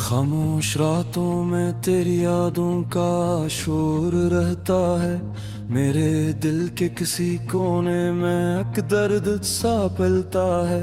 खामोश रातों में तेरी यादों का शोर रहता है। मेरे दिल के किसी कोने में एक दर्द सा फैलता है।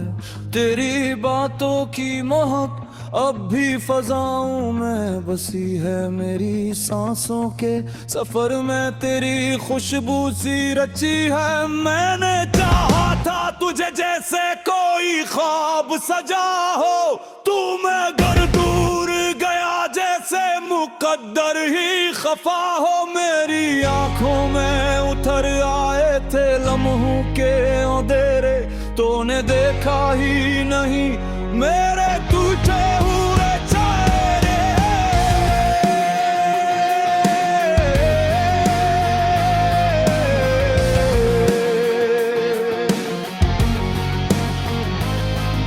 तेरी बातों की महक अब भी फजाओं में बसी है। मेरी सांसों के सफर में तेरी खुशबू सी रची है। मैंने चाहा था तुझे जैसे कोई ख्वाब सजा हो, तू मैं घर दूर गया जैसे मुकद्दर ही खफा हो। मेरी आंखों में उतर आए थे लम्हों के अंधेरे, तूने देखा ही नहीं मेरे टूटे हुए चेहरे।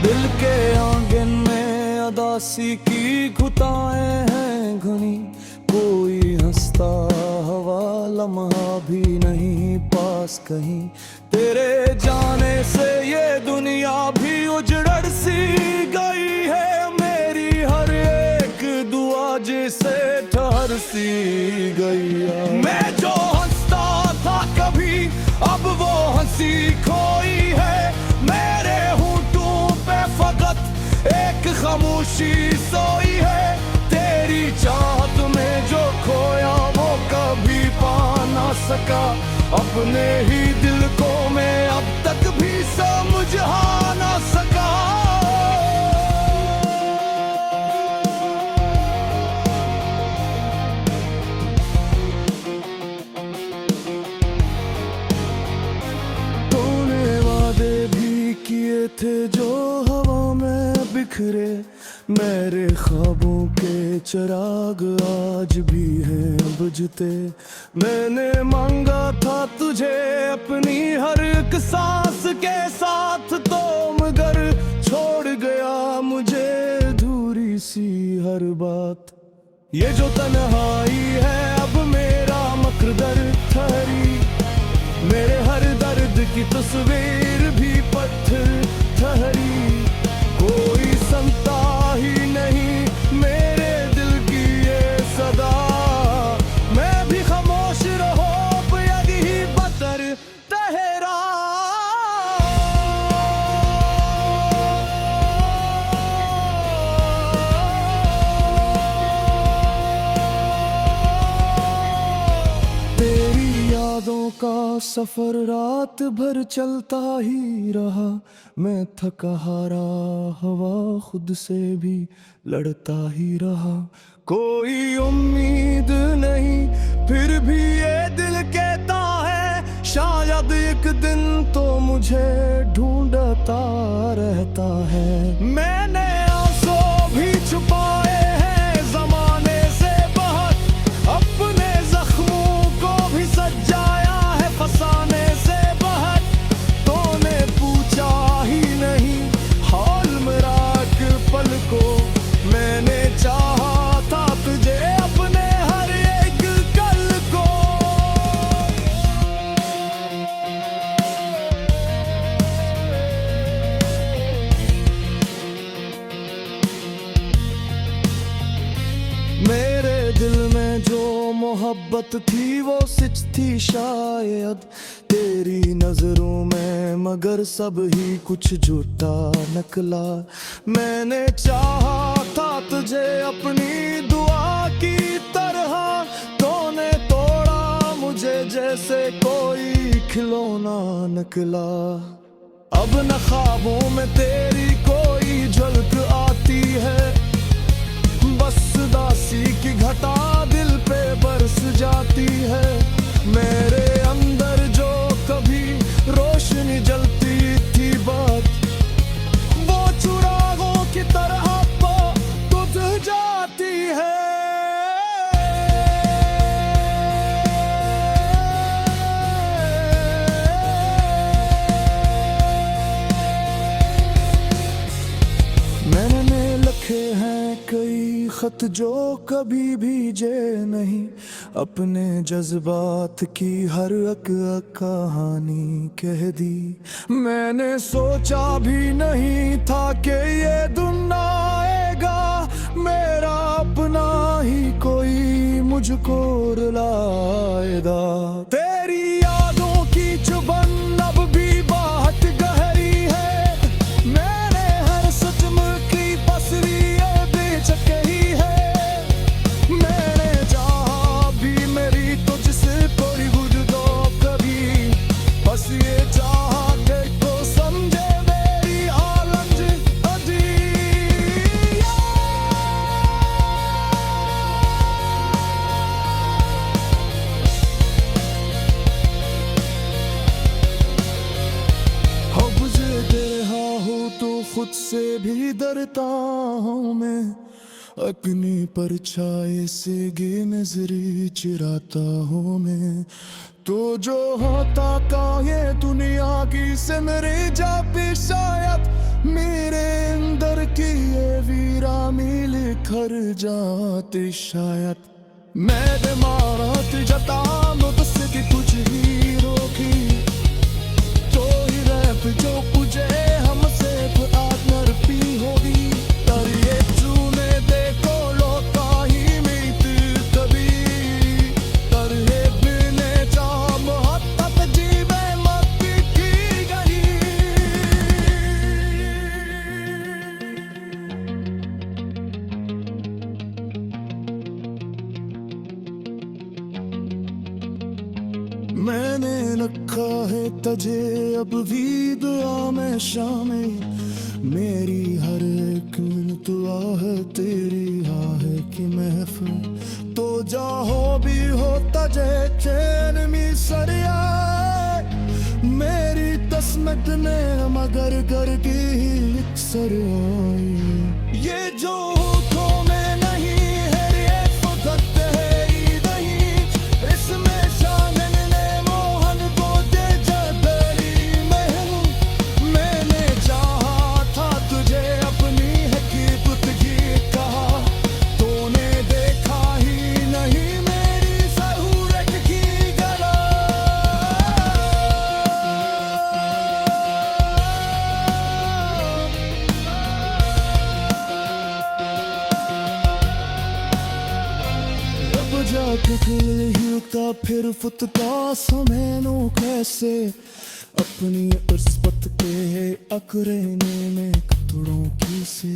दिल के आंगन में अदासी की घुताएं हैं घनी, कोई हंसता हवा लम्हा भी नहीं पास कहीं। तेरे जाने से ये दुनिया भी उजड़ सी गई है। मेरी हर एक दुआ जिसे ठहर सी गई है। मैं जो हंसता था कभी अब वो हंसी खोई है। मेरे होंठों पे फकत एक खामोशी सोई है। तेरी चाहत में जो खोया वो कभी पा ना सका। अपने ही दिल को मैं अब तक भी समझा ना सका। तूने वादे भी किए थे जो हवा में बिखरे। मेरे ख्वाबों के चिराग आज भी हैं बुझते। मैंने मांगा था तुझे अपनी हर एक सांस के साथ, तो मगर छोड़ गया मुझे अधूरी सी हर बात। ये जो तन्हाई है अब मेरा मकदर ठहरी। मेरे हर दर्द की तस्वीर भी पत्थर ठहरी। कोई सुनता ही नहीं मेरे दिल की ये सदा। मैं भी खामोश रहो अब यही बदर तेरा। तेरी यादों का सफर रात भर चलता ही रहा। मैं थका हारा हवा खुद से भी लड़ता ही रहा। कोई उम्मीद नहीं फिर भी ये दिल कहता है शायद एक दिन तो मुझे ढूंढता रहता है। मैंने आंसू भी छुपाए हैं जमाने से बहुत, अपने जख्मों को भी सजाया है फसाने से बहुत। तूने पूछा ही नहीं हाल मेरा एक पल को। मैंने चाहा था तुझे अपने हर एक कल को। मेरे दिल में जो मोहब्बत थी वो सच थी शायद तेरी नजरों में, मगर सब ही कुछ झूठा निकला। मैंने चाहा था तुझे अपनी दुआ की तरह, तूने तोड़ा मुझे जैसे कोई खिलौना निकला। अब न ख्वाबों में तेरी कोई झलक आती है, बस दासी की घटा दिल पे बरस जाती है। मेरे अंदर जो कभी रोशनी जलती थी बात, वो चुरागों की तरह बुझ जाती है। मैंने लिखे हैं कई खत जो कभी भीजे नहीं, अपने जज्बात की हर एक कहानी कह दी। मैंने सोचा भी नहीं था कि ये दिन आएगा, मेरा मुझको रुलाएगा। तेरी यादों की चुभन अब भी बहुत गहरी है, मैंने हर सचमुच की पसरी ये बेचैन कही है। मैंने चाहा भी मेरी तुझसे कोई गुजरो कभी, बस ये चाहा कि तो समझे मेरी आलंज अजी। अब से तेरा हो तो खुद से भी डरता हूँ मैं, अपनी परछाई से गे नजरी चिराता हूँ मैं। तो जो होता का ये दुनिया की से मेरे जा पे शायद मेरे अंदर की ये वीरा मिल कर जाते शायद। मैं दिमाग जता मुझसे कि कुछ ही रोकी, तो ही रैप जो मुझे हमसे आत्मर पी होगी। तर ये चूने देखो लोटा ही मीत कभी, तर ये बिने चाह मोहब्बत जीवे मत की गई। मैंने रखा है तुझे अब भी दुआ में शामिल, मेरी हर एक मिनट है तेरी आहे की महफिल। तो जाहो भी हो तुझे चैन में सरिया, मेरी तस्मत ने मगर कर की ही सर आई। ये जो तो मैं नहीं है ये फकत है ही नहीं, इसमें शामिल ने मोहन को दे जबरी महल। मैंने चाहा था तुझे अपनी हकीकत की कहा, तूने देखा ही नहीं मेरी सहूरत की गला। अब जाके दिल हिलता फिर फुटता समय नो कैसे, अपनी उस्मत के अकड़ने में कतड़ों की से।